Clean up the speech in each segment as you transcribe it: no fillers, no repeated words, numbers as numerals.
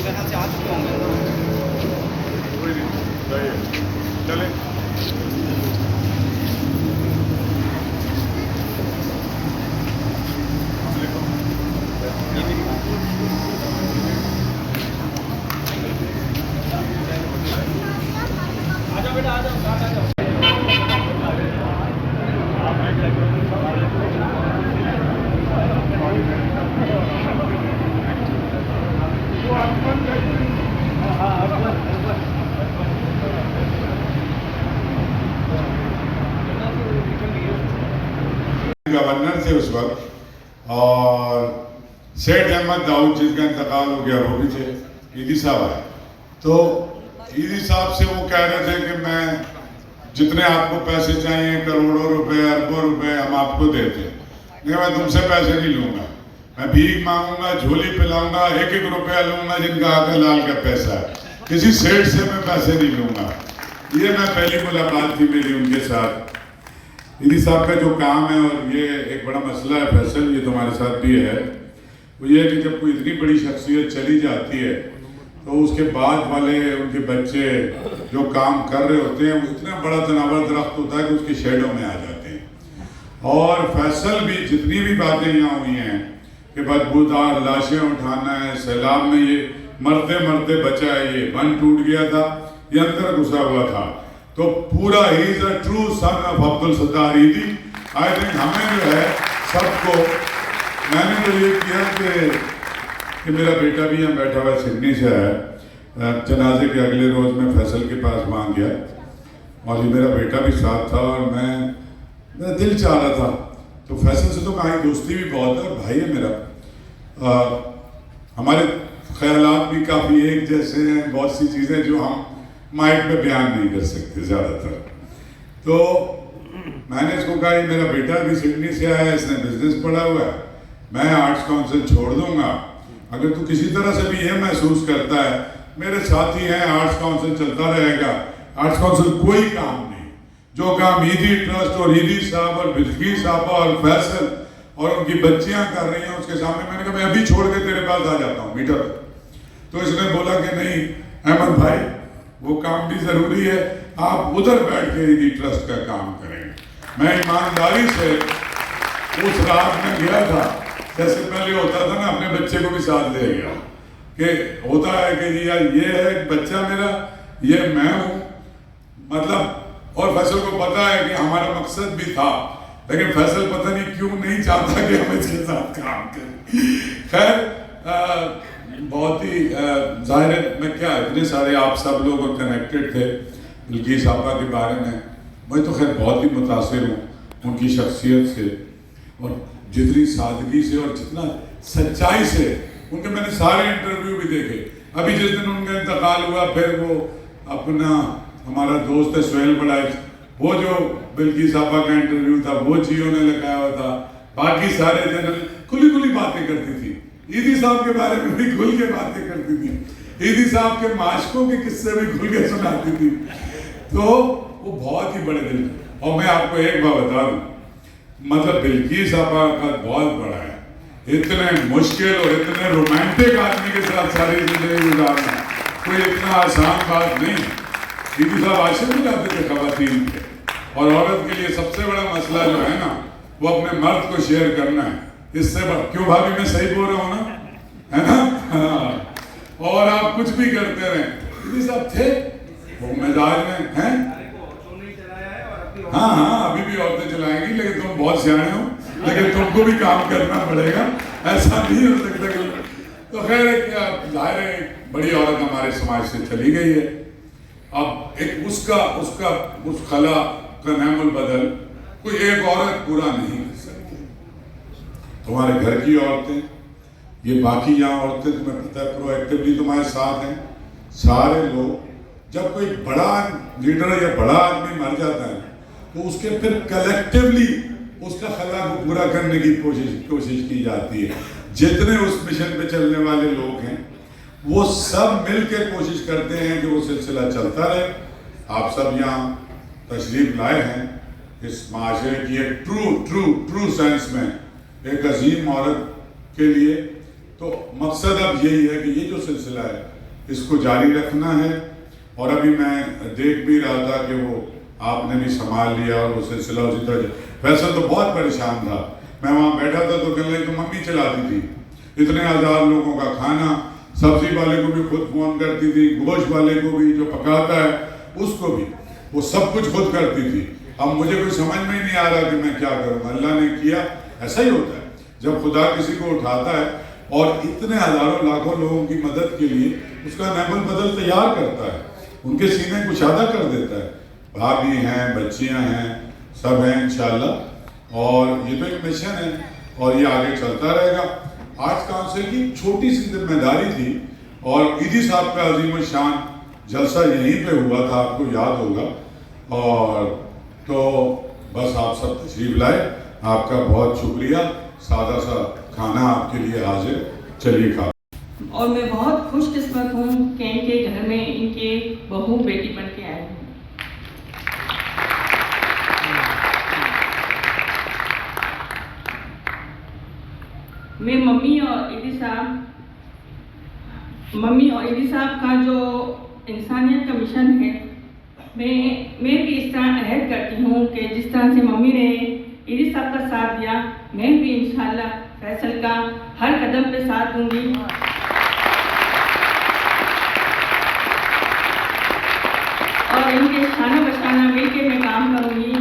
میرے خیال سے آ چکے ہوں گے. چلیں آ جاؤ بیٹا، آ جاؤ، ساتھ آ جاؤ. گورنر تھے اس وقت، اور سیٹھ احمد داؤد جس کا انتقال ہو گیا وہ بھی تھے. ایدی صاحب آئے تو ایدی صاحب سے وہ کہہ رہے تھے کہ میں جتنے آپ کو پیسے چاہیے، کروڑوں روپے، اربوں روپے، ہم آپ کو دیتے ہیں. نہیں، میں تم سے پیسے نہیں لوں گا، میں بھیک مانگوں گا، جھولی پلاؤں گا، 1-1 روپیہ لوں گا جن کا آقا لال کا پیسہ ہے. کسی سیٹھ سے میں پیسے نہیں لوں گا. یہ میں پہلی ملاقات تھی میری ان کے ساتھ. ایدی صاحب کا جو کام ہے، اور یہ ایک بڑا مسئلہ ہے فیصل، یہ تمہارے ساتھ بھی ہے، وہ یہ ہے کہ جب کوئی اتنی بڑی شخصیت چلی جاتی ہے تو اس کے بعد والے ان کے بچے جو کام کر رہے ہوتے ہیں، وہ اتنا بڑا تناور درخت ہوتا ہے کہ اس کی شیڈوں میں آ جاتے ہیں. اور فیصل بھی جتنی بھی باتیں یہاں ہوئی ہیں کہ بدبودار لاشیں اٹھانا ہے، سیلاب میں یہ مرتے مرتے بچا ہے، یہ بند ٹوٹ گیا تھا، یہ اندر گھسا ہوا تھا، تو پورا ہی is a true son of Abdul Sattar Edhi. I think ہمیں جو ہے سب کو، میں نے تو یہ کیا کہ میرا بیٹا بھی یہاں بیٹھا ہوا سڈنی سے ہے. جنازے کے اگلے روز میں فیصل کے پاس وہاں گیا، اور یہ میرا بیٹا بھی ساتھ تھا، اور میرا دل چاہ رہا تھا. تو فیصل سے تو ہماری دوستی بھی بہت ہے، اور بھائی ہے میرا. ہمارے خیالات بھی کافی ایک جیسے ہیں، بہت سی چیزیں جو ہم مائک پہ بیان نہیں کر سکتے زیادہ تر. تو میں نے اس کو کہا یہ میرا بیٹا بھی سڈنی سے آیا ہے، اس نے بزنس پڑھا ہوا ہے، میں آرٹس کونسل چھوڑ دوں گا، اگر تو کسی طرح سے بھی یہ محسوس کرتا ہے میرے ساتھی ہیں، آرٹس کونسل چلتا رہے گا. آرٹس کونسل کوئی کام نہیں، جو کام ایدی ٹرسٹ اور ایدی صاحب اور بلقیس صاحبہ اور فیصل اور ان کی بچیاں کر رہی ہیں اس کے سامنے. میں نے کہا میں ابھی چھوڑ کے تیرے پاس آ جاتا ہوں میٹر. تو اس نے بولا کہ نہیں احمد بھائی، وہ کام بھی ضروری ہے، آپ ادھر بیٹھ کے ایدی ٹرسٹ کا کام کریں. میں ایمانداری سے اس رات میں گیا تھا، جیسے پہلے ہوتا تھا نا، اپنے بچے کو بھی ساتھ لے گیا کہ ہوتا ہے کہ جی یہ ہے بچہ میرا، یہ میں ہوں، مطلب. اور فیصل کو پتا ہے کہ ہمارا مقصد بھی تھا، لیکن فیصل پتہ نہیں کیوں نہیں چاہتا کہ ہم اس کے ساتھ کام کریں. خیر بہت ہی ظاہر ہے، میں کیا اتنے سارے آپ سب لوگ کنیکٹڈ تھے بلقیس صاحبہ کے بارے میں. میں تو خیر بہت ہی متاثر ہوں ان کی شخصیت سے، اور جتنی سادگی سے اور جتنا سچائی سے ان کے میں نے سارے انٹرویو بھی دیکھے. ابھی جس دن ان کا انتقال ہوا، پھر وہ اپنا ہمارا دوست ہے سہیل بڑائچ، وہ جو بلقیس صاحبہ کا انٹرویو تھا وہ جیو نے لگایا ہوا تھا. باقی سارے چینل کھلی باتیں کرتی تھی. ایدی صاحب کے بارے میں بھی کھل کے باتیں کرتی تھی، ایدی صاحب کے معاشقوں کے قصے بھی کھل کے سناتی تھی. تو وہ بہت ہی بڑے دل. اور میں آپ کو ایک بات بتا دوں، مطلب بلقیس صاحبہ کا بہت بڑا ہے. اتنے مشکل اور اتنے رومانٹک آدمی کے ساتھ ساری زندگی گزارنا کوئی اتنا آسان بات نہیں. ایدی صاحب عاشق بھی جاتے تھے خواتین کے، اور عورت کے لیے سب سے بڑا مسئلہ جو ہے نا، وہ اپنے مرد کو شیئر کرنا ہے. اس سے کیوں بھابھی میں صحیح بول رہا ہوں نا، ہے نا؟ اور آپ کچھ بھی کرتے رہیں. ایدی صاحب تھے وہ مزاج میں ہیں. ہاں ابھی بھی عورتیں چلائیں گی، لیکن تم بہت سیانے ہو، لیکن تم کو بھی کام کرنا پڑے گا، ایسا نہیں ہو سکتا کہ. تو خیر ظاہر ہے بڑی عورت ہمارے سماج سے چلی گئی ہے. اب ایک اس خلا کا نعم البدل کوئی ایک عورت پورا نہیں کر سکتی. تمہارے گھر کی عورتیں، یہ باقی یہاں عورتیں تمہیں پتہ ہے پرو ایکٹیولی تمہارے ساتھ ہیں. سارے لوگ، جب کوئی بڑا لیڈر یا بڑا آدمی مر جاتا ہے تو اس کے پھر کلیکٹیولی اس کا خلا کو پورا کرنے کی کوشش کی جاتی ہے. جتنے اس مشن پہ چلنے والے لوگ ہیں وہ سب مل کے کوشش کرتے ہیں کہ وہ سلسلہ چلتا رہے. آپ سب یہاں تشریف لائے ہیں اس معاشرے کی ایک ٹرو سینس میں ایک عظیم عورت کے لیے تو مقصد اب یہی ہے کہ یہ جو سلسلہ ہے اس کو جاری رکھنا ہے. اور ابھی میں دیکھ بھی رہا تھا کہ وہ آپ نے بھی سنبھال لیا اور وہ سلسلہ اسی طرح. فیصل تو بہت پریشان تھا, میں وہاں بیٹھا تھا تو کہنے لگی تو ممی چلاتی تھی, اتنے ہزار لوگوں کا کھانا, سبزی والے کو بھی خود فون کرتی تھی, گوشت والے کو بھی, جو پکاتا ہے اس کو بھی, وہ سب کچھ خود کرتی تھی. اب مجھے کوئی سمجھ میں ہی نہیں آ رہا کہ میں کیا کروں. اللہ نے کیا. ایسا ہی ہوتا ہے جب خدا کسی کو اٹھاتا ہے اور اتنے ہزاروں لاکھوں لوگوں کی مدد کے لیے اس کا نعم البدل تیار کرتا ہے, ان کے سینے کشادہ کر دیتا ہے. بھابھی ہیں, بچیاں ہیں, سب ہیں انشاءاللہ. اور یہ تو ایک مشن ہے اور یہ آگے چلتا رہے گا. آج کونسل کی چھوٹی سی ذمہ داری تھی اور ایدھی صاحب کا عظیم الشان جلسہ یہیں پہ ہوا تھا, آپ کو یاد ہوگا. اور تو بس آپ سب تشریف لائے, آپ کا بہت شکریہ. سادہ سا کھانا آپ کے لیے حاضر, چلیے کھا. اور میں بہت خوش قسمت ہوں کہ ان کے گھر میں ان کے بہو بیٹی بن کے آئے ہیں. میں ممی اور ایدھی صاحب کا جو انسانیت کا مشن ہے, میں بھی اس طرح عہد کرتی ہوں کہ جس طرح سے ممی نے ایدھی صاحب کا ساتھ دیا, میں بھی انشاءاللہ فیصل کا ہر قدم پہ ساتھ دوں گی. اور ان کے شانہ بشانہ مل کے میں کام کروں گی.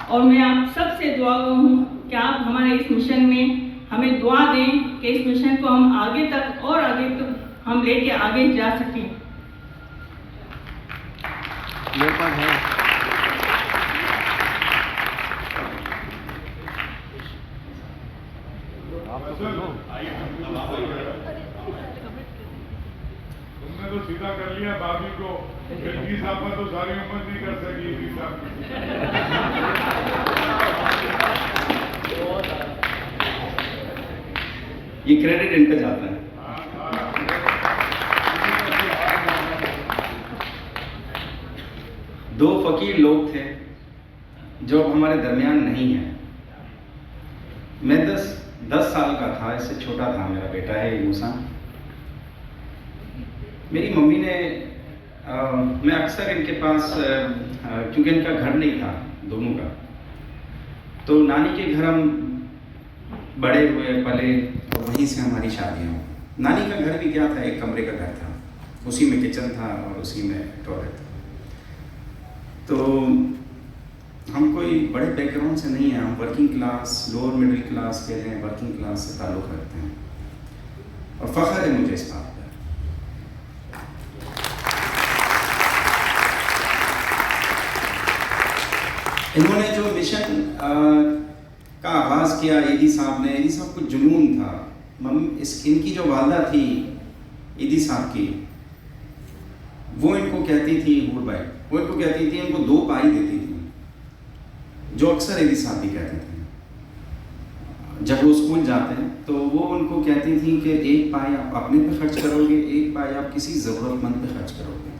اور میں آپ سب سے دعا گو ہوں کہ آپ ہمارے اس مشن میں ہمیں دعا دیں کہ اس مشن کو ہم آگے تک اور آگے تک ہم لے کے آگے جا سکیں. تم نے تو سیدھا کر لیا بابی کو, ایدھی صاحب تو ساری امت نہیں کر سکی. ایدھی صاحب یہ کریڈٹ ان پہ جاتا ہے. دو فقیر لوگ تھے جو اب ہمارے درمیان نہیں ہیں. میں 10 سال کا تھا, اس سے چھوٹا تھا میرا بیٹا ہے موسیٰ. میری ممی نے میں اکثر ان کے پاس, کیونکہ ان کا گھر نہیں تھا دونوں کا, تو نانی کے گھر ہم بڑے ہوئے پلے اور وہیں سے ہماری شادیاں ہوئی. نانی کا گھر بھی کیا تھا, ایک کمرے کا گھر تھا, اسی میں کچن تھا اور اسی میں ٹوائلٹ تھا. تو ہم کوئی بڑے بیک گراؤنڈ سے نہیں ہیں, ہم working class, lower middle class کہہ رہے ہیں, ورکنگ کلاس سے تعلق رکھتے ہیں. اور فخر ہے مجھے اس بات پر. انہوں نے جو مشن کا آغاز کیا ایدھی صاحب نے, ایدھی صاحب کو جنون تھا. ان کی جو والدہ تھی ایدھی صاحب کی, وہ ان کو کہتی تھی ہور بھائی, وہ ان کو کہتی تھی, ان کو 2 پائی دیتی تھی, جو اکثر ایدھی صاحب بھی کہتے تھے. جب وہ اسکول جاتے ہیں تو وہ ان کو کہتی تھی کہ 1 پائی آپ اپنے پہ خرچ کرو گے, 1 پائی آپ کسی ضرورت مند پہ خرچ کرو گے.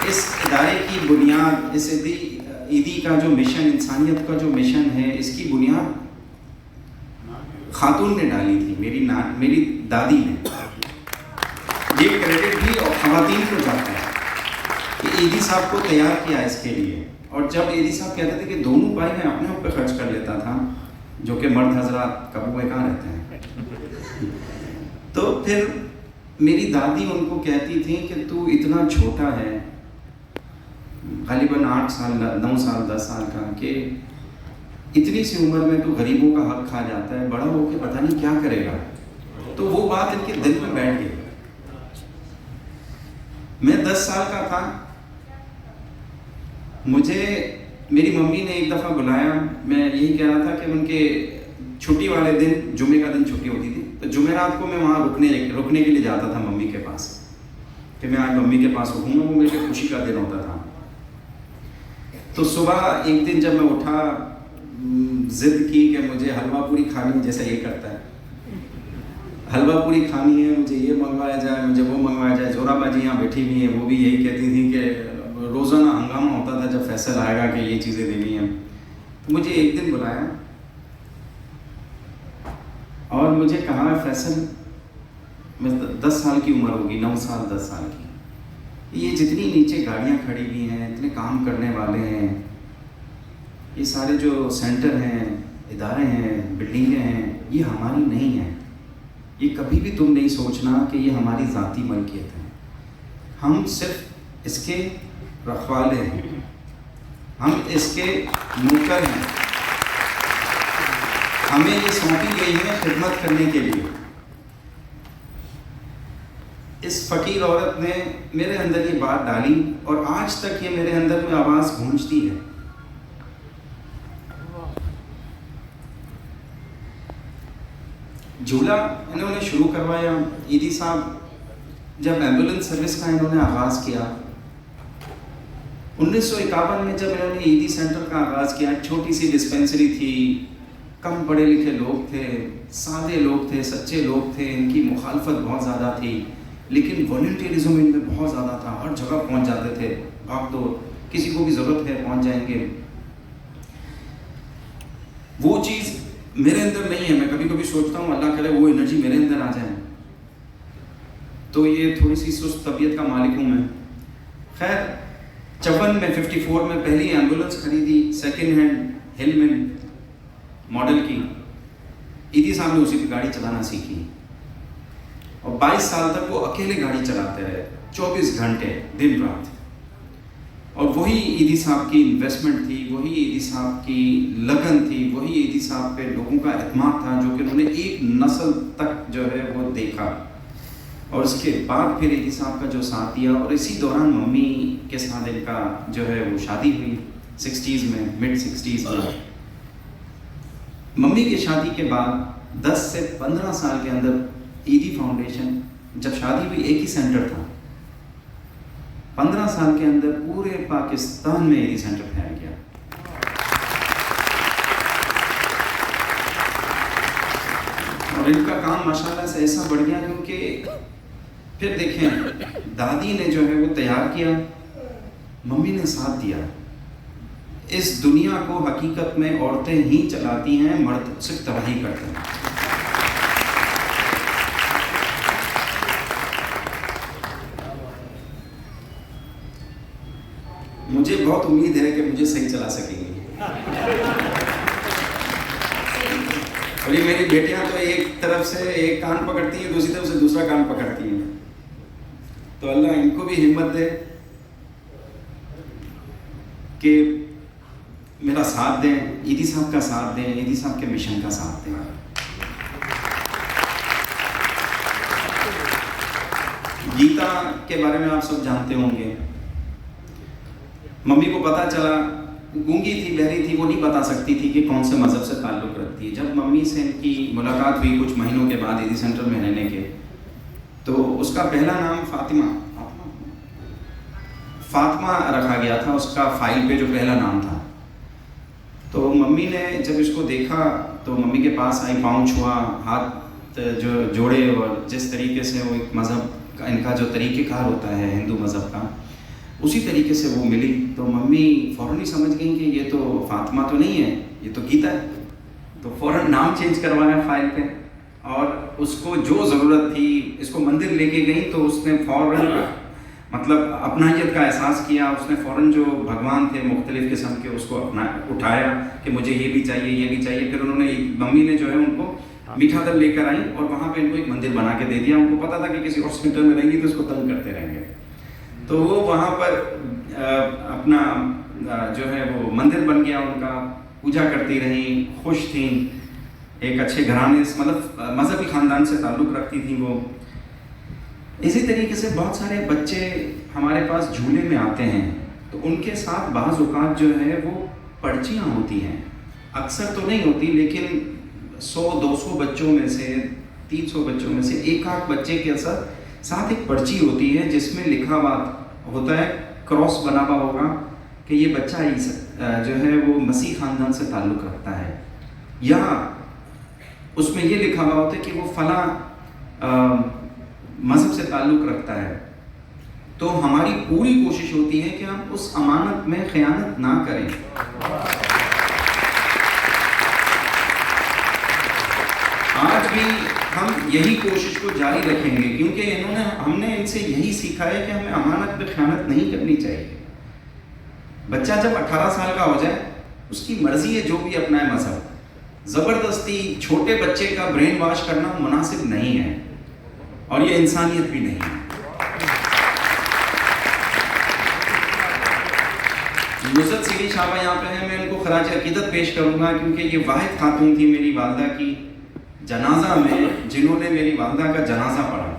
اس ادارے کی بنیاد, اس ایدھی کا جو مشن, انسانیت کا جو مشن ہے, اس کی بنیاد خاتون نے ڈالی تھی, میری دادی نے. یہ کریڈٹ بھی اور خواتین کو جاتا ہے کہ ایدھی صاحب کو تیار کیا اس کے لیے. اور جب ایدھی صاحب کہتے تھے کہ دونوں پائی میں اپنے اوپر خرچ کر لیتا تھا, جو کہ مرد حضرات کبوے کہاں رہتے ہیں, تو پھر میری دادی ان کو کہتی تھی کہ تو اتنا چھوٹا ہے, غالباً 8 سال 9 سال 10 سال کا, کہ اتنی سی عمر میں تو غریبوں کا حق کھا جاتا ہے, بڑا ہو کے پتہ نہیں کیا کرے گا. تو وہ بات ان کے دل میں بیٹھ گئی. میں 10 سال کا تھا, مجھے میری ممی نے ایک دفعہ بلایا. میں یہی کہہ رہا تھا کہ ان کے چھٹی والے دن, جمعے کا دن چھٹی ہوتی تھی, تو جمعرات کو میں وہاں رکنے کے لیے جاتا تھا ممی کے پاس, کہ میں آج ممی کے پاس رکوں گا. وہ میرے خوشی کا دن ہوتا تھا. تو صبح ایک دن جب میں اٹھا, ضد کی کہ مجھے حلوہ پوری کھانی, جیسا یہ کرتا ہے, حلوہ پوری کھانی ہے, مجھے یہ منگوایا جائے, مجھے وہ منگوایا جائے. زورا باجی یہاں بیٹھی ہوئی ہیں, وہ بھی یہی کہتی تھیں کہ روزانہ ہنگامہ ہوتا تھا جب فیصل آئے گا کہ یہ چیزیں دینی ہیں. تو مجھے ایک دن بلایا مجھے کہا فیصل، میں 10 سال کی عمر ہوگی، 9 سال 10 سال کی، یہ جتنی نیچے گاڑیاں کھڑی ہوئی ہیں، اتنے کام کرنے والے ہیں، یہ سارے جو سینٹر ہیں، ادارے ہیں، بلڈنگیں ہیں، یہ ہماری نہیں ہیں. یہ کبھی بھی تم نہیں سوچنا کہ یہ ہماری ذاتی ملکیت ہے. ہم صرف اس کے رکھوالے ہیں، ہم اس کے نوکر ہیں. ہمیں یہ سونپی گئی ہے خدمت کرنے کے لیے. اس فقیر عورت نے میرے اندر یہ بات ڈالی اور آج تک یہ میرے اندر میں آواز گونجتی ہے. جھولا انہوں نے شروع کروایا. ایدی صاحب جب ایمبولینس سروس کا انہوں نے آغاز کیا 1951 میں، جب انہوں نے ایدی سینٹر کا آغاز کیا، چھوٹی سی ڈسپینسری تھی، کم پڑھے لکھے لوگ تھے، سادے لوگ تھے، سچے لوگ تھے، ان کی مخالفت بہت زیادہ تھی، لیکن والنٹیئرزم ان میں بہت زیادہ تھا. ہر جگہ پہنچ جاتے تھے، بھاگ دو، کسی کو بھی ضرورت ہے پہنچ جائیں گے. وہ چیز میرے اندر نہیں ہے. میں کبھی کبھی سوچتا ہوں اللہ کرے وہ انرجی میرے اندر آ جائے. تو یہ تھوڑی سی سست طبیعت کا مالک ہوں میں. خیر 54 میں 54 میں پہلی ایمبولینس خریدی، سیکنڈ ہینڈ ہلمن ماڈل کی. ایدی صاحب نے اسی پہ گاڑی چلانا سیکھی اور 22 سال تک وہ اکیلے گاڑی چلاتے رہے، 24 گھنٹے دن رات. اور وہی ایدی صاحب کی انویسٹمنٹ تھی، وہی ایدی صاحب کی لگن تھی، وہی ایدی صاحب پہ لوگوں کا اعتماد تھا جو کہ انہوں نے ایک نسل تک جو ہے وہ دیکھا. اور اس کے بعد پھر ایدی صاحب کا جو ساتھ دیا، اور اسی دوران ممی کے ساتھ ان کا جو ہے وہ شادی ہوئی 60s میں، مڈ 60s میں. ممی کی شادی کے بعد 10 سے 15 سال کے اندر ایدی فاؤنڈیشن، جب شادی ہوئی ایک ہی سینٹر تھا، 15 سال کے اندر پورے پاکستان میں ایدی سینٹر پھیل گیا. اور ان کا کام ماشاءاللہ سے ایسا بڑھ گیا کیونکہ پھر دیکھیں دادی نے جو ہے وہ تیار کیا، ممی نے ساتھ دیا. اس دنیا کو حقیقت میں عورتیں ہی چلاتی ہیں، مرد صرف تباہی کرتے ہیں. مجھے بہت امید ہے کہ مجھے صحیح چلا سکیں گی. اور یہ میری بیٹیاں تو ایک طرف سے ایک کان پکڑتی ہیں، دوسری طرف سے دوسرا کان پکڑتی ہیں. تو اللہ ان کو بھی ہمت دے کہ میرا ساتھ دیں، ایدی صاحب کا ساتھ دیں، ایدی صاحب کے مشن کا ساتھ دیں. گیتا کے بارے میں آپ سب جانتے ہوں گے. ممی کو پتا چلا، گونگی تھی، بہری تھی، وہ نہیں بتا سکتی تھی کہ کون سے مذہب سے تعلق رکھتی ہے. جب ممی سے ان کی ملاقات ہوئی کچھ مہینوں کے بعد ایدی سینٹر میں رہنے کے، تو اس کا پہلا نام فاطمہ رکھا گیا تھا، اس کا فائل پہ جو پہلا نام تھا. تو ممی نے جب اس کو دیکھا تو ممی کے پاس آئی، پاؤں چھوا، ہاتھ جو جوڑے، اور جس طریقے سے وہ ایک مذہب کا ان کا جو طریقہ کار ہوتا ہے ہندو مذہب کا، اسی طریقے سے وہ ملی. تو ممی فوراً ہی سمجھ گئیں کہ یہ تو فاطمہ تو نہیں ہے، یہ تو گیتا ہے. تو فوراً نام چینج کروایا فائل پہ، اور اس کو جو ضرورت تھی، اس کو مندر لے کے گئی تو اس نے فوراً مطلب اپنائیت کا احساس کیا. اس نے فوراً جو بھگوان تھے مختلف قسم کے اس کو اٹھایا کہ مجھے یہ بھی چاہیے، یہ بھی چاہیے. پھر انہوں نے ممی نے جو ہے ان کو میٹھا دل لے کر آئی اور وہاں پہ ان کو ایک مندر بنا کے دے دیا. ان کو پتا تھا کہ کسی اور سینٹر میں رہیں گی تو اس کو تنگ کرتے رہیں گے. تو وہ وہاں پر اپنا جو ہے وہ مندر بن گیا ان کا، پوجا کرتی رہیں، خوش تھیں. ایک اچھے گھرانے مطلب مذہبی خاندان سے تعلق رکھتی تھیں وہ. اسی طریقے سے بہت سارے بچے ہمارے پاس جھولے میں آتے ہیں تو ان کے ساتھ بعض اوقات جو ہے وہ پرچیاں ہوتی ہیں. اکثر تو نہیں ہوتی، لیکن 100-200 بچوں میں سے، 300 بچوں میں سے ایک آدھ بچے کے ساتھ ایک پرچی ہوتی ہے جس میں لکھا ہوا ہوتا ہے، کراس بنا ہوا ہوگا کہ یہ بچہ جو ہے وہ مسیح خاندان سے تعلق رکھتا ہے، یا اس میں یہ لکھا ہوا ہوتا ہے کہ وہ فلاں مذہب سے تعلق رکھتا ہے. تو ہماری پوری کوشش ہوتی ہے کہ ہم اس امانت میں خیانت نہ کریں. آج بھی ہم یہی کوشش کو جاری رکھیں گے، کیونکہ ہم نے ان سے یہی سیکھا ہے کہ ہمیں امانت پہ خیانت نہیں کرنی چاہیے۔ بچہ جب 18 سال کا ہو جائے اس کی مرضی ہے جو بھی اپنا ہے مذہب، زبردستی چھوٹے بچے کا برین واش کرنا مناسب نہیں ہے اور یہ انسانیت بھی نہیں ہے۔ نصرت سیری صاحبہ یہاں پہ ہیں، میں ان کو خراج عقیدت پیش کروں گا، کیونکہ یہ واحد خاتون تھی میری والدہ کی جنازہ میں جنہوں نے میری والدہ کا جنازہ پڑھا۔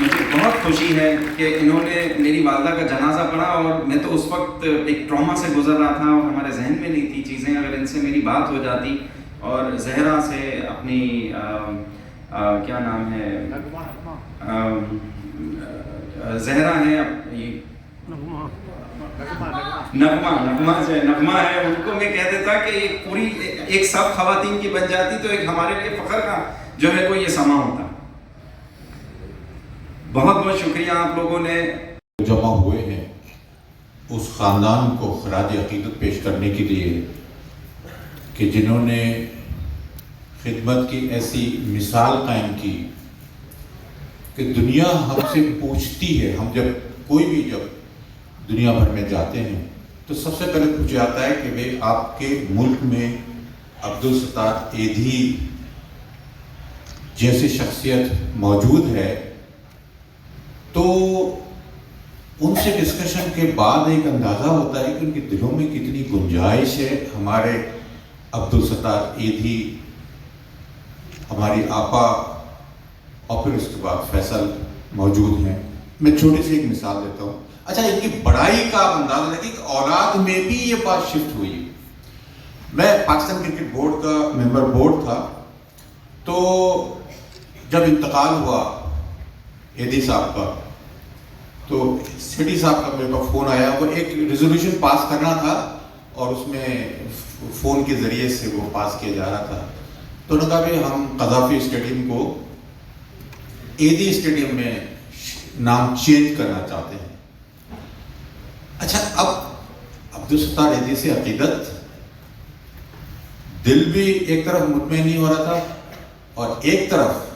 مجھے بہت خوشی ہے کہ انہوں نے میری والدہ کا جنازہ پڑھا، اور میں تو اس وقت ایک ٹراما سے گزر رہا تھا اور ہمارے ذہن میں نہیں تھی چیزیں، اگر ان سے میری بات ہو جاتی اور زہرا سے اپنی کیا نام ہے، زہرا ہے نغمہ ہے، ان کو میں کہہ دیتا کہ ایک پوری ایک سب خواتین کی بن جاتی تو ایک ہمارے لیے فخر کا جو ہے کوئی یہ سما ہوتا۔ بہت بہت شکریہ آپ لوگوں نے جمع ہوئے ہیں اس خاندان کو خراج عقیدت پیش کرنے کے لیے کہ جنہوں نے خدمت کی ایسی مثال قائم کی کہ دنیا ہم سے پوچھتی ہے، ہم جب دنیا بھر میں جاتے ہیں تو سب سے پہلے پوچھا جاتا ہے کہ بھئی آپ کے ملک میں عبدالستار ایدھی جیسی شخصیت موجود ہے، تو ان سے ڈسکشن کے بعد ایک اندازہ ہوتا ہے کہ ان کے دلوں میں کتنی گنجائش ہے۔ ہمارے عبدالستار ایدھی، ہماری آپا، اور پھر اس کے بعد فیصل موجود ہیں۔ میں چھوٹی سی ایک مثال دیتا ہوں۔ اچھا، ان کی بڑائی کا اندازہ لگے کہ اولاد میں بھی یہ بات شفٹ ہوئی۔ میں پاکستان کرکٹ بورڈ کا ممبر بورڈ تھا، تو جب انتقال ہوا ایدھی صاحب کا تو سیٹھی صاحب کا میرے پاس فون آیا، وہ ایک ریزولوشن پاس کرنا تھا اور اس میں فون کے ذریعے سے وہ پاس کیا جا رہا تھا، تو انہوں نے کہا کہ ہم قذافی اسٹیڈیم کو ایدھی اسٹیڈیم میں نام چینج کرنا چاہتے ہیں۔ اچھا، اب عبدالستار ایدھی سے عقیدت، دل بھی ایک طرف مطمئن نہیں ہو رہا تھا اور ایک طرف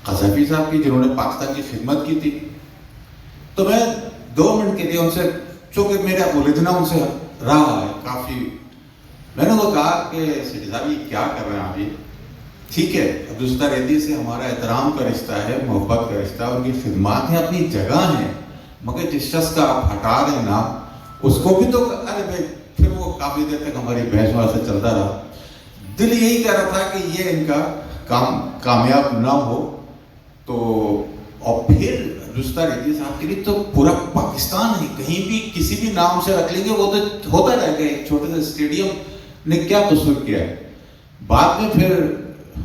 قذافی صاحب کی جنہوں نے پاکستان کی خدمت کی تھی۔ تو میں 2 منٹ کے لیے ان سے، چونکہ میرا الجھنا ان سے رہا ہے کافی، میں نے وہ کہا کہ سیٹھی صاحب یہ کیا کر رہے ہیں آپ؟ یہ ٹھیک ہے، عبدالستار ایدھی سے ہمارا احترام کا رشتہ ہے، محبت کا رشتہ ہے، ان کی خدمات ہیں، اپنی جگہ ہیں، مگر جس شخص کا آپ ہٹا رہے ہیں نام، اس کو بھی تو ارے بھائی، پھر وہ کافی دیر تک ہماری بحث وہاں سے چلتا رہا۔ دل یہی کہہ رہا تھا کہ یہ ان کا کام کامیاب نہ ہو، تو اور پھر عبدالستار ایدھی صاحب کے لیے تو پورا پاکستان ہے، کہیں بھی کسی بھی نام سے رکھ لیں گے وہ تو ہوتا رہے گا، ایک چھوٹے سے اسٹیڈیم نے کیا قصور کیا ہے۔ بعد میں پھر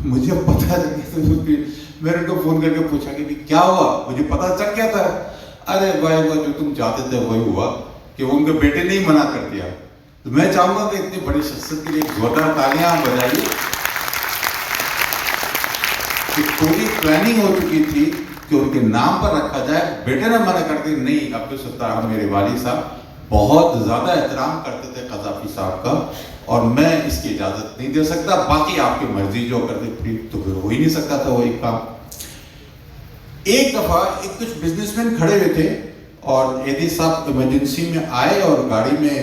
مجھے پتہ لگا، میں نے ان کو فون کر کے پوچھا کہ کیا ہوا، مجھے پتہ چل گیا تھا۔ ارے بھائی، وہ جو تم چاہتے تھے وہی ہوا کہ وہ ان کے بیٹے نے ہی منع کر دیا۔ تو میں چاہوں گا کہ اتنی بڑی شخصیت کے لیے زوردار تالیاں بجائیے کہ پوری پلاننگ ہو چکی تھی کہ ان کے نام پر رکھا جائے، بیٹے نے منع کر دی نہیں۔ عبدالستار میرے والد صاحب بہت زیادہ احترام کرتے تھے قذافی صاحب کا، اور میں اس کی اجازت نہیں دے سکتا، باقی آپ کی مرضی جو کرتے تھی تو پھر ہو ہی نہیں سکتا تھا وہی کام۔ ایک دفعہ کچھ بزنس مین کھڑے ہوئے تھے اور ایدھی صاحب ایمرجنسی میں آئے اور گاڑی میں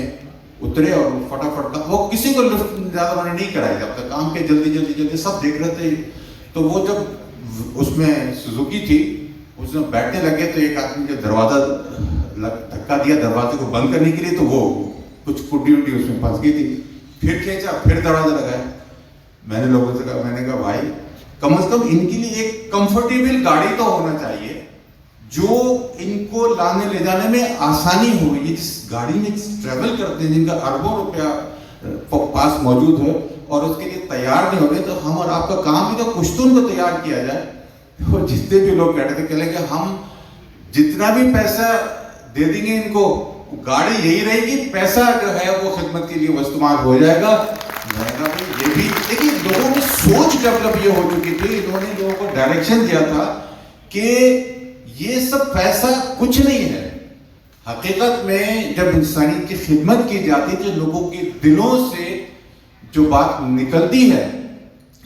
اترے اور فٹافٹ، وہ کسی کو لفٹ زیادہ میں نے نہیں کرائی، جب تک کام کے جلدی سب دیکھ رہے تھے۔ تو وہ جب اس میں سوزوکی تھی، اس میں بیٹھنے لگے تو ایک آدمی نے دروازہ دھکا دیا دروازے کو بند کرنے کے لیے، تو وہ کچھ کڈی وڈی اس میں پھنس گئی تھی، پھر کھینچا، پھر دروازہ لگایا۔ میں نے لوگوں سے کہا، میں نے کہا بھائی کم از کم ان کے لیے ایک کمفرٹیبل گاڑی تو ہونا چاہیے جو ان کو لانے لے جانے میں آسانی ہو۔ یہ جس گاڑی میں ٹریول کرتے ہیں، جن کا اربوں روپیہ پاس موجود ہے اور اس کے لیے تیار نہیں ہو گئے، تو ہم اور آپ کا کام بھی تو کچھ تو ان کو تیار کیا جائے۔ اور جتنے بھی لوگ کہتے تھے کہ ہم جتنا بھی پیسہ دے دیں گے ان کو، گاڑی یہی رہے گی، پیسہ جو ہے وہ خدمت کے لیے وہ استعمال ہو جائے گا۔ میں نے کہا بھائی یہ بھی دیکھیے، لوگوں کی سوچ ڈیولپ یہ ہو چکی تھی، انہوں نے لوگوں کو ڈائریکشن دیا تھا کہ یہ سب پیسہ کچھ نہیں ہے۔ حقیقت میں جب انسانیت کی خدمت کی جاتی ہے، لوگوں کے دلوں سے جو بات نکلتی ہے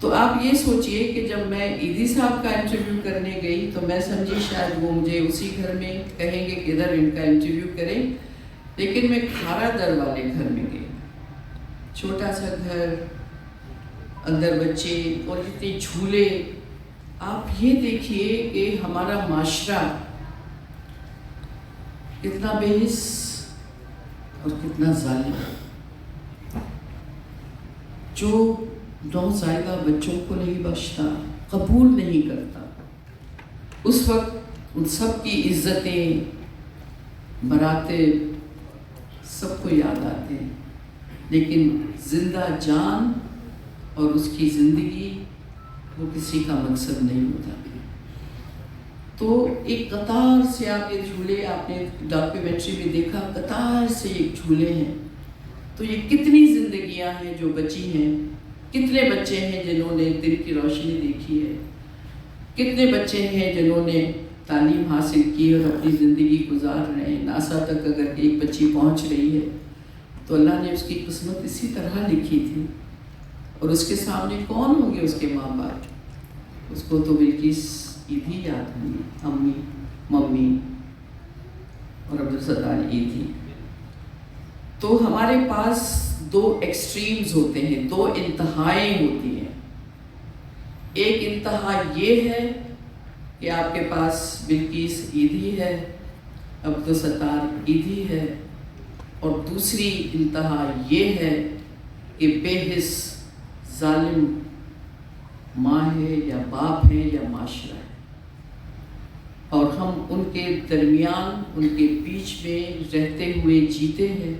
تو آپ یہ سوچئے کہ جب میں ایدھی صاحب کا انٹرویو کرنے گئی تو میں سمجھی شاید وہ مجھے اسی گھر میں کہیں گے کہ ادھر ان کا انٹرویو کریں، لیکن میں کھارا در والے گھر میں گئی، چھوٹا سا گھر، اندر بچے اور اتنے جھولے. آپ یہ دیکھیے کہ ہمارا معاشرہ کتنا بے حس اور کتنا ظالم، جو نوزائیدہ بچوں کو نہیں بخشتا، قبول نہیں کرتا. اس وقت ان سب کی عزتیں، مراتب سب کو یاد آتے ہیں، لیکن زندہ جان اور اس کی زندگی وہ کسی کا مقصد نہیں ہوتا. تو ایک قطار سے آپ یہ جھولے، آپ نے ڈاکیومنٹری میں دیکھا، قطار سے ایک جھولے ہیں. تو یہ کتنی زندگیاں ہیں جو بچی ہیں، کتنے بچے ہیں جنہوں نے دن کی روشنی دیکھی ہے، کتنے بچے ہیں جنہوں نے تعلیم حاصل کی اور اپنی زندگی گزار رہے ہیں. ناسا تک اگر ایک بچی پہنچ رہی ہے تو اللہ نے اس کی قسمت اسی طرح لکھی تھی. اور اس کے سامنے کون ہوں گے اس کے ماں باپ؟ اس کو تو بلقیس ایدھی یاد ہوں گی، امی، ممی اور عبدالستار ایدھی. تو ہمارے پاس دو ایکسٹریمز ہوتے ہیں، دو انتہائیں ہوتی ہیں. ایک انتہا یہ ہے کہ آپ کے پاس بلقیس ایدھی ہے، عبدالستار ایدھی ہے، اور دوسری انتہا یہ ہے کہ بے حس ظالم ماں ہے یا باپ ہے یا معاشرہ ہے، اور ہم ان کے درمیان، ان کے بیچ میں رہتے ہوئے جیتے ہیں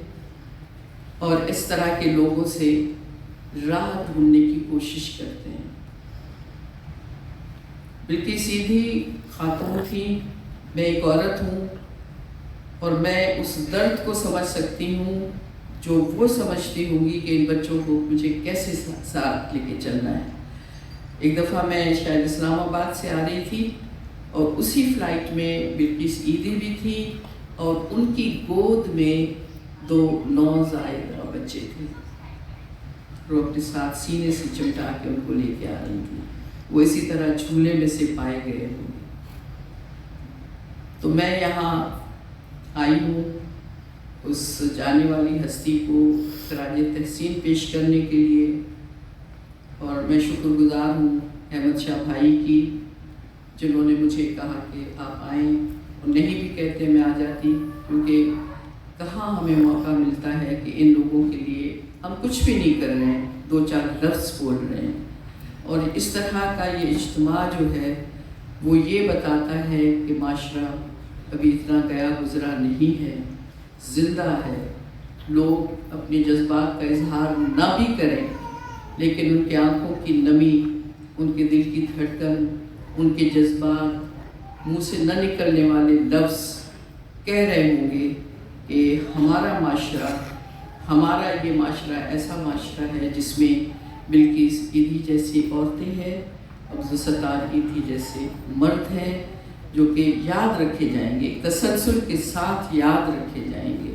اور اس طرح کے لوگوں سے راہ ڈھونڈنے کی کوشش کرتے ہیں. بلقیس ایدھی خاتون تھی، میں ایک عورت ہوں، اور میں اس درد کو سمجھ سکتی ہوں جو وہ سمجھتی ہوں گی کہ ان بچوں کو مجھے کیسے ساتھ لے کے چلنا ہے. ایک دفعہ میں شاید اسلام آباد سے آ رہی تھی اور اسی فلائٹ میں بلقیس ایدھی بھی تھی اور ان کی گود میں 2 نوزائیدہ بچے تھے. وہ اپنے ساتھ سینے سے چمٹا کے ان کو لے کے آ رہی تھی. وہ اسی طرح جھولے میں سے پائے گئے ہوں. تو میں یہاں آئی ہوں اس جانے والی ہستی کو خراج تحسین پیش کرنے کے لیے، اور میں شکر گزار ہوں احمد شاہ بھائی کی، جنہوں نے مجھے کہا کہ آپ آئیں، اور نہیں بھی کہتے میں آ جاتی، کیونکہ کہاں ہمیں موقع ملتا ہے کہ ان لوگوں کے لیے ہم کچھ بھی نہیں کر رہے ہیں، 2-4 لفظ بول رہے ہیں. اور اس طرح کا یہ اجتماع جو ہے وہ یہ بتاتا ہے کہ معاشرہ ابھی اتنا گیا گزرا نہیں ہے، زندہ ہے. لوگ اپنے جذبات کا اظہار نہ بھی کریں، لیکن ان کی آنکھوں کی نمی، ان کے دل کی دھڑکن، ان کے جذبات، منہ سے نہ نکلنے والے لفظ کہہ رہے ہوں گے کہ ہمارا معاشرہ، ہمارا یہ معاشرہ ایسا معاشرہ ہے جس میں بلقیس ایدھی جیسی عورتیں ہیں، عبدالستار ایدھی جیسے مرد ہیں، جو کہ یاد رکھے جائیں گے، تسلسل کے ساتھ یاد رکھے جائیں گے.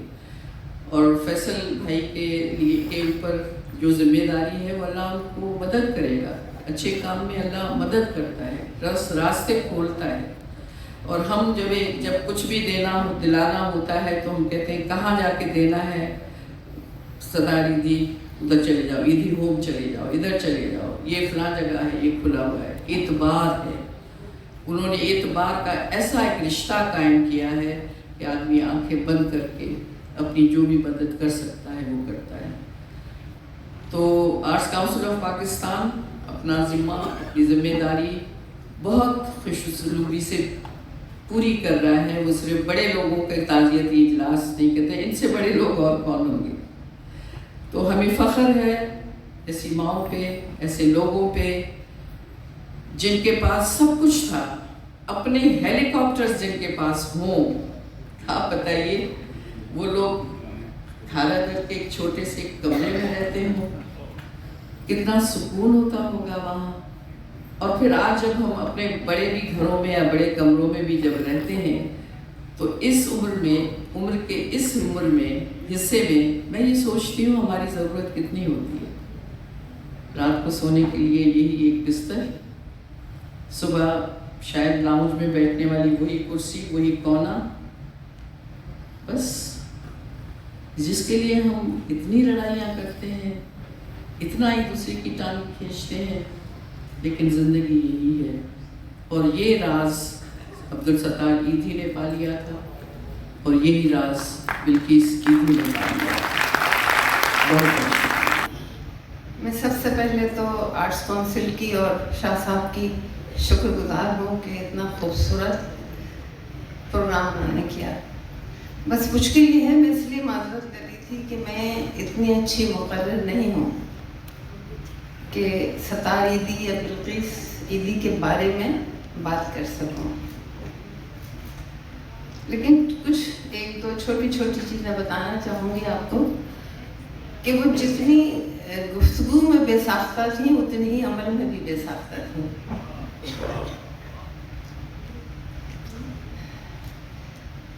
اور فیصل بھائی کے اوپر جو ذمہ داری ہے وہ اللہ ان کو مدد کرے گا. اچھے کام میں اللہ مدد کرتا ہے، راستے کھولتا ہے. اور ہم جب کچھ بھی دلانا ہوتا ہے تو ہم کہتے ہیں کہاں جا کے دینا ہے؟ ستار ایدھی ادھر چلے جاؤ، ایدھی ہوم چلے جاؤ، ادھر چلے جاؤ، یہ فلاں جگہ ہے، یہ کھلا ہوا ہے. اعتبار ہے. انہوں نے اعتبار کا ایسا ایک رشتہ قائم کیا ہے کہ آدمی آنکھیں بند کر کے اپنی جو بھی مدد کر سکتا ہے وہ کرتا ہے. تو آرٹس کاؤنسل آف پاکستان اپنا ذمہ داری بہت خوش اسلوبی سے پوری کر رہا ہے. وہ صرف بڑے لوگوں کے تعزیتی اجلاس نہیں کہتے، ان سے بڑے لوگ اور کون ہوں گے. تو ہمیں فخر ہے ایسی ماؤں پہ، ایسے لوگوں پہ جن کے پاس سب کچھ تھا، اپنے ہیلی کاپٹرز جن کے پاس ہوں. آپ بتائیے وہ لوگ کھارا در کے ایک چھوٹے سے کمرے میں رہتے ہوں، کتنا سکون ہوتا ہوگا وہاں. اور پھر آج جب ہم اپنے بڑے بھی گھروں میں یا بڑے کمروں میں بھی جب رہتے ہیں تو اس عمر کے اس حصے میں میں یہ سوچتی ہوں ہماری ضرورت کتنی ہوتی ہے. رات کو سونے کے لیے یہی ایک بستر، صبح شاید لاؤنج میں بیٹھنے والی وہی کرسی، وہی کونا، بس جس کے لیے ہم اتنی لڑائیاں کرتے ہیں، اتنا ایک دوسرے کی ٹانگ کھینچتے ہیں، لیکن زندگی یہی ہے۔ اور یہ راز عبدالستار ایدھی نے پا لیا تھا، اور یہی راز بلقیس ایدھی نے پا لیا۔ بہت میں سب سے پہلے تو آرٹس کونسل کی اور شاہ صاحب کی شکر گزار ہوں کہ اتنا خوبصورت پروگرام انہوں نے کیا۔ بس مشکل یہ ہے، میں اس لیے معذرت کر رہی تھی کہ میں اتنی اچھی مقرر نہیں ہوں کہ ستار ایدھی یا بلقیس ایدھی کے بارے میں بات کر سکوں، لیکن کچھ ایک دو چھوٹی چھوٹی چیزیں بتانا چاہوں گی آپ کو کہ وہ جتنی گفتگو میں بے ساختہ تھیں اتنی ہی عمل میں بھی بے ساختہ تھیں۔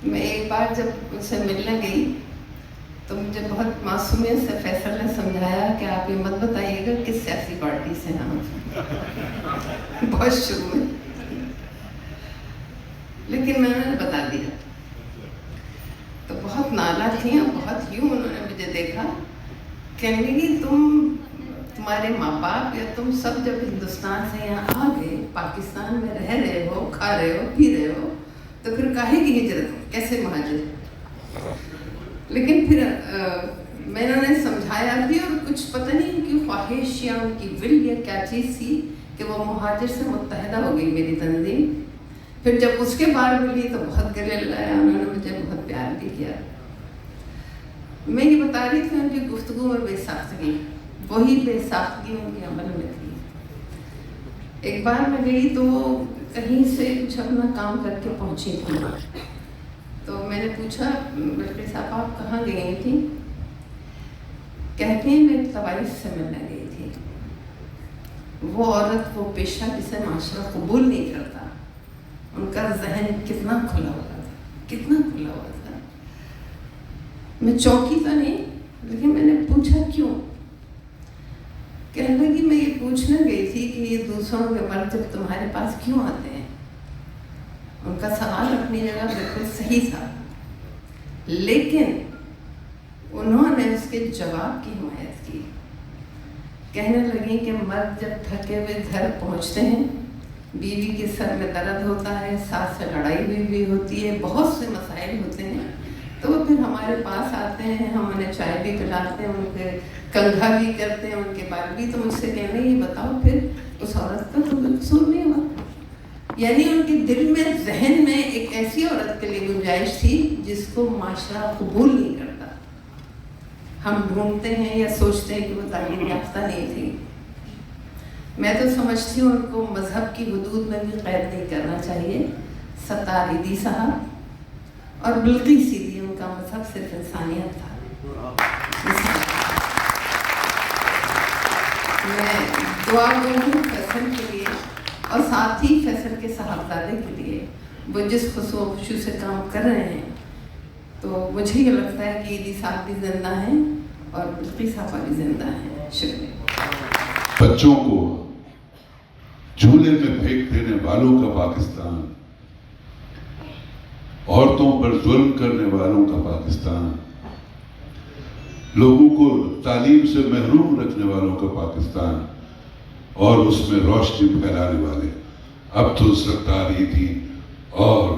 میں ایک بار جب ان سے ملنے گئی تو مجھے بہت معصومیت سے فیصل نے سمجھایا کہ آپ یہ مت بتائیے گا کس سیاسی پارٹی سے ہیں ہم، بہت شروع میں، لیکن میں نے بتا دیا تو بہت نالا تھیں اور بہت یوں انہوں نے مجھے دیکھا، کہنے لگی تمہارے ماں باپ یا تم سب جب ہندوستان سے یہاں آ گئے، پاکستان میں رہ رہے ہو، کھا رہے ہو، پی رہے ہو، تو پھر کاہے کی ہجرت، کیسے مہاجر؟ لیکن پھر میں نے سمجھایا بھی، اور کچھ پتہ نہیں ان کی خواہش یا ان کی ول یا کیا چیز تھی کہ وہ مہاجر سے متحدہ ہو گئی میری تنظیم۔ پھر جب اس کے بار ملی تو بہت گلے لگایا، انہوں نے مجھے بہت پیار بھی کیا۔ میں یہ بتا رہی تھی ان کی گفتگو میں بے ساختگی، وہی بے ساختگی ان کے عمل میں تھی۔ ایک بار میں گئی تو کہیں سے کچھ اپنا کام کر کے پہنچی تھی، تو میں نے پوچھا بلقیس صاحب آپ کہاں گئی تھی؟ کہتے ہیں میں طوائف سے ملنے گئی تھی۔ وہ عورت، وہ پیشہ جسے معاشرہ قبول نہیں کرتا، ان کا ذہن کتنا کھلا ہوا تھا، کتنا کھلا ہوا تھا۔ میں چونکی تو نہیں، لیکن میں نے پوچھا کیوں؟ کہنے لگی میں یہ پوچھنے گئی تھی کہ یہ دوسروں کے مرد جب تمہارے پاس کیوں آتے ہیں؟ ان کا سوال اپنی جگہ بالکل صحیح تھا، لیکن انہوں نے اس کے جواب کی حمایت کی۔ کہنے لگی کہ مرد جب تھکے ہوئے گھر پہنچتے ہیں، بیوی کے سر میں درد ہوتا ہے، ساس سے لڑائی ہوئی ہوتی ہے، بہت سے مسائل ہوتے ہیں، تو وہ پھر ہمارے پاس آتے ہیں، ہم انہیں چائے بھی پلاتے ہیں، ان کے کنگھا بھی کرتے ہیں، ان کے بال بھی۔ تو مجھ سے کہنے یہ بتاؤ پھر اس عورت کا تو کوئی قصور نہیں ہوا؟ یعنی ان کے دل میں، ذہن میں ایک ایسی عورت کے لیے گنجائش تھی جس کو معاشرہ قبول نہیں کرتا۔ ہم ڈھونڈتے ہیں یا سوچتے ہیں کہ وہ تعلیم یافتہ نہیں تھی۔ میں تو سمجھتی ہوں ان کو مذہب کی حدود میں بھی قید نہیں کرنا چاہیے۔ ستار ایدھی صاحب اور بلقیس ایدھی، ان کا مذہب صرف انسانیت تھا۔ میں دعا کروں فیصل کے لیے اور ساتھ ہی فیصل کے صاحبزادے کے لیے، وہ جس خصوصی سے کام کر رہے ہیں، تو مجھے یہ لگتا ہے کہ ایدھی صاحب بھی زندہ ہیں اور بلقیس صاحبہ بھی زندہ ہیں۔ شکریہ۔ بچوں کو جھولے میں پھینک دینے والوں کا پاکستان، عورتوں پر ظلم کرنے والوں کا پاکستان، لوگوں کو تعلیم سے محروم رکھنے والوں کا پاکستان، اور اس میں روشنی پھیلانے والے عبدالستار ایدھی اور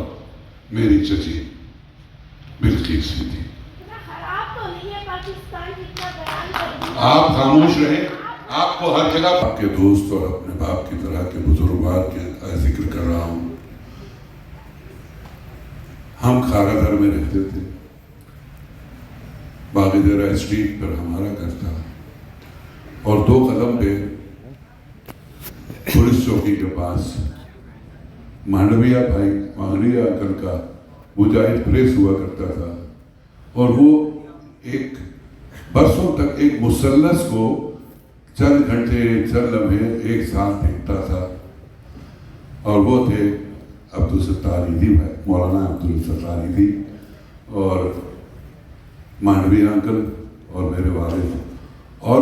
میری چچی بلقیس ایدھی۔ آپ خاموش رہیں، آپ کو ہر جگہ آپ کے دوست اور اپنے باپ کی طرح کے بزرگوار کے ذکر کر رہا ہوں۔ ہم کھارا گھر میں رہتے تھے، باغ دیرہ اسٹریٹ پر ہمارا گھر تھا، اور 2 قدم پہ پولیس چوکی کے پاس مانڈویہ بھائی، مانڈویہ انکل کا مجاہد پریس ہوا کرتا تھا، اور وہ ایک برسوں تک ایک مثلث کو چند گھنٹے، چند لمحے ایک ساتھ دیکھتا تھا، اور وہ تھے عبدالستار ایدھی بھائی، مولانا عبدالستار ایدھی اور مانڈویہ انکل اور میرے والد، اور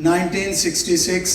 1966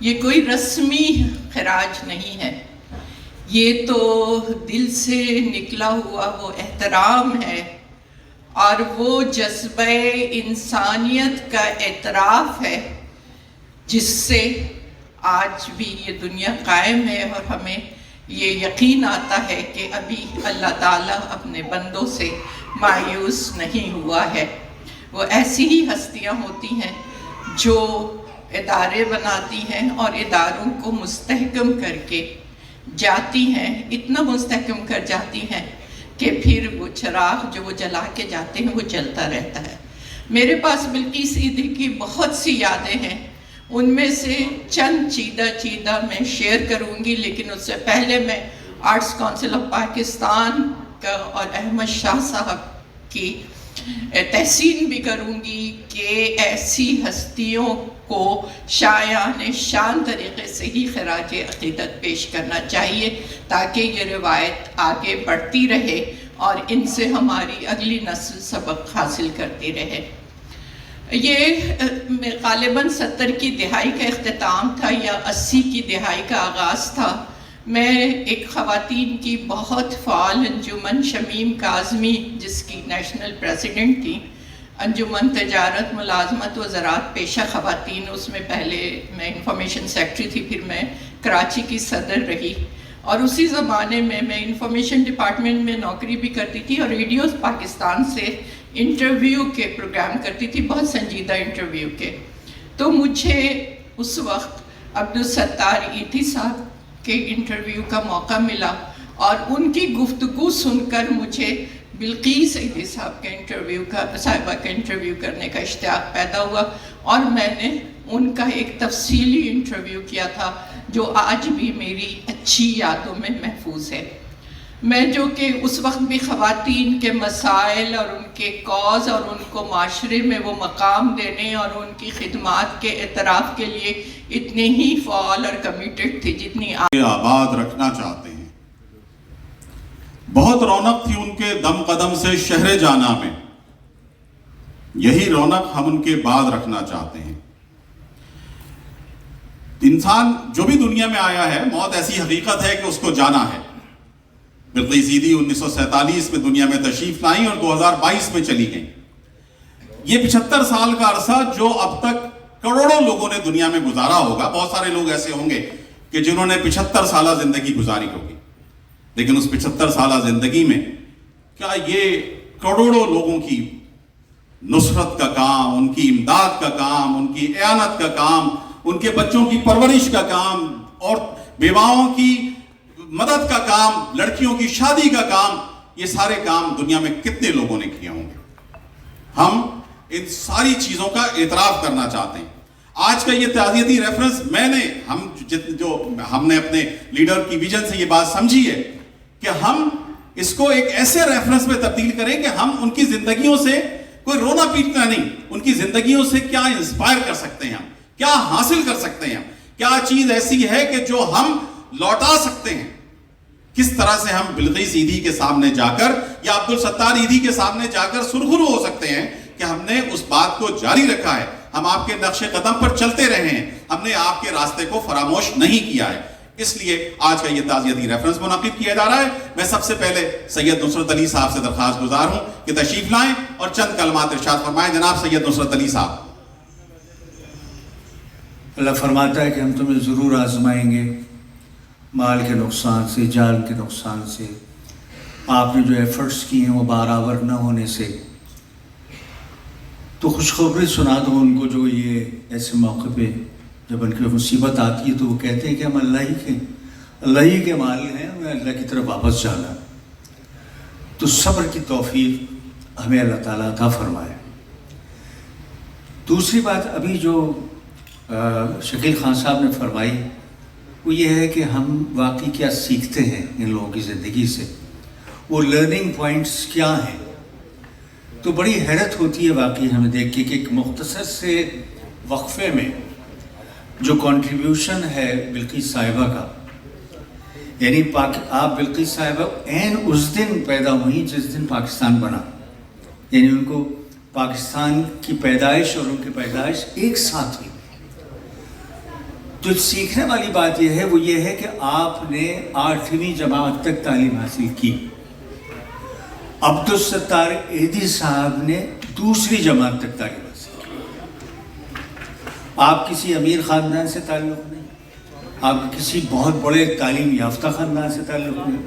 یہ کوئی رسمی خراج نہیں ہے، یہ تو دل سے نکلا ہوا وہ احترام ہے اور وہ جذبہ انسانیت کا اعتراف ہے جس سے آج بھی یہ دنیا قائم ہے، اور ہمیں یہ یقین آتا ہے کہ ابھی اللہ تعالیٰ اپنے بندوں سے مایوس نہیں ہوا ہے۔ وہ ایسی ہی ہستیاں ہوتی ہیں جو ادارے بناتی ہیں اور اداروں کو مستحکم کر کے جاتی ہیں، اتنا مستحکم کر جاتی ہیں کہ پھر وہ چراغ جو وہ جلا کے جاتے ہیں وہ جلتا رہتا ہے۔ میرے پاس بلقیس عیدی کی بہت سی یادیں ہیں، ان میں سے چند چیدہ میں شیئر کروں گی، لیکن اس سے پہلے میں آرٹس کونسل آف پاکستان کا اور احمد شاہ صاحب کی تحسین بھی کروں گی کہ ایسی ہستیوں کو شایان شان طریقے سے ہی خراج عقیدت پیش کرنا چاہیے تاکہ یہ روایت آگے بڑھتی رہے اور ان سے ہماری اگلی نسل سبق حاصل کرتی رہے۔ یہ غالباً 70 کی دہائی کا اختتام تھا یا 80 کی دہائی کا آغاز تھا۔ میں ایک خواتین کی بہت فعال انجمن شمیم کاظمی جس کی نیشنل پریزیڈنٹ تھی، انجمن تجارت ملازمت و زراعت پیشہ خواتین، اس میں پہلے میں انفارمیشن سیکرٹری تھی، پھر میں کراچی کی صدر رہی، اور اسی زمانے میں انفارمیشن ڈپارٹمنٹ میں نوکری بھی کرتی تھی اور ریڈیوز پاکستان سے انٹرویو کے پروگرام کرتی تھی، بہت سنجیدہ انٹرویو کے۔ تو مجھے اس وقت عبدالستار عیدی صاحب کے انٹرویو کا موقع ملا اور ان کی گفتگو سن کر مجھے بلقیس عیدی صاحب کے صاحبہ کا انٹرویو کرنے کا اشتیاق پیدا ہوا، اور میں نے ان کا ایک تفصیلی انٹرویو کیا تھا جو آج بھی میری اچھی یادوں میں محفوظ ہے۔ میں جو کہ اس وقت بھی خواتین کے مسائل اور ان کے کاز اور ان کو معاشرے میں وہ مقام دینے اور ان کی خدمات کے اعتراف کے لیے اتنے ہی فعال اور کمیٹڈ تھی جتنی آباد رکھنا چاہتے ہیں۔ بہت رونق تھی ان کے دم قدم سے شہر جانا میں، یہی رونق ہم ان کے بعد رکھنا چاہتے ہیں۔ انسان جو بھی دنیا میں آیا ہے، موت ایسی حقیقت ہے کہ اس کو جانا ہے۔ بلقیس عیدی 1947 میں دنیا میں تشریف لائیں اور 2022 میں چلی گئیں۔ یہ 75 سال کا عرصہ جو اب تک کروڑوں لوگوں نے دنیا میں گزارا ہوگا، بہت سارے لوگ ایسے ہوں گے کہ جنہوں نے 75 سالہ زندگی گزاری ہوگی، لیکن اس 75 سالہ زندگی میں کیا یہ کروڑوں لوگوں کی نصرت کا کام، ان کی امداد کا کام، ان کی اعانت کا کام، ان کے بچوں کی پرورش کا کام اور بیواؤں کی مدد کا کام، لڑکیوں کی شادی کا کام، یہ سارے کام دنیا میں کتنے لوگوں نے کیے ہوں گے؟ ہم ان ساری چیزوں کا اعتراف کرنا چاہتے ہیں۔ آج کا یہ تعزیتی ریفرنس ہم نے اپنے لیڈر کی ویژن سے یہ بات سمجھی ہے کہ ہم اس کو ایک ایسے ریفرنس میں تبدیل کریں کہ ہم ان کی زندگیوں سے کوئی رونا پیٹنا نہیں، ان کی زندگیوں سے کیا انسپائر کر سکتے ہیں، ہم کیا حاصل کر سکتے ہیں، کیا چیز ایسی ہے کہ جو ہم لوٹا سکتے ہیں۔ کس طرح سے ہم بلقیس عیدی کے سامنے جا کر یا عبدالستار عیدی کے سامنے جا کر سرخرو ہو سکتے ہیں کہ ہم نے اس بات کو جاری رکھا ہے، ہم آپ کے نقش قدم پر چلتے رہے ہیں، ہم نے آپ کے راستے کو فراموش نہیں کیا ہے۔ اس لیے آج کا یہ تعزیتی ریفرنس منعقد کیا جا رہا ہے۔ میں سب سے پہلے سید نصرت علی صاحب سے درخواست گزار ہوں کہ تشریف لائیں اور چند کلمات ارشاد فرمائیں۔ جناب سید نصرت علی صاحب۔ اللہ فرماتا ہے کہ ہم تمہیں ضرور آزمائیں گے، مال کے نقصان سے، جان کے نقصان سے، آپ نے جو ایفرٹس کی ہیں وہ برابر نہ ہونے سے۔ تو خوشخبری سنا دو ان کو جو یہ ایسے موقع پہ جب ان کی مصیبت آتی ہے تو وہ کہتے ہیں کہ ہم اللہ ہی کے مال ہیں، ہمیں اللہ کی طرف واپس جانا۔ تو صبر کی توفیق ہمیں اللہ تعالیٰ عطا فرمائے۔ دوسری بات ابھی جو شکیل خان صاحب نے فرمائی وہ یہ ہے کہ ہم واقعی کیا سیکھتے ہیں ان لوگوں کی زندگی سے، وہ لرننگ پوائنٹس کیا ہیں۔ تو بڑی حیرت ہوتی ہے واقعی ہمیں دیکھ کے کہ ایک مختصر سے وقفے میں جو کنٹریبیوشن ہے بلقیس صاحبہ کا، یعنی آپ بلقیس صاحبہ عین اس دن پیدا ہوئی جس دن پاکستان بنا، یعنی ان کو پاکستان کی پیدائش اور ان کی پیدائش ایک ساتھ ہوئی۔ جو سیکھنے والی بات یہ ہے وہ یہ ہے کہ آپ نے 8ویں جماعت تک تعلیم حاصل کی. عبدالستار ایدھی صاحب نے 2ری جماعت تک تعلیم حاصل کی. آپ کسی امیر خاندان سے تعلق نہیں, آپ کسی بہت بڑے تعلیم یافتہ خاندان سے تعلق نہیں.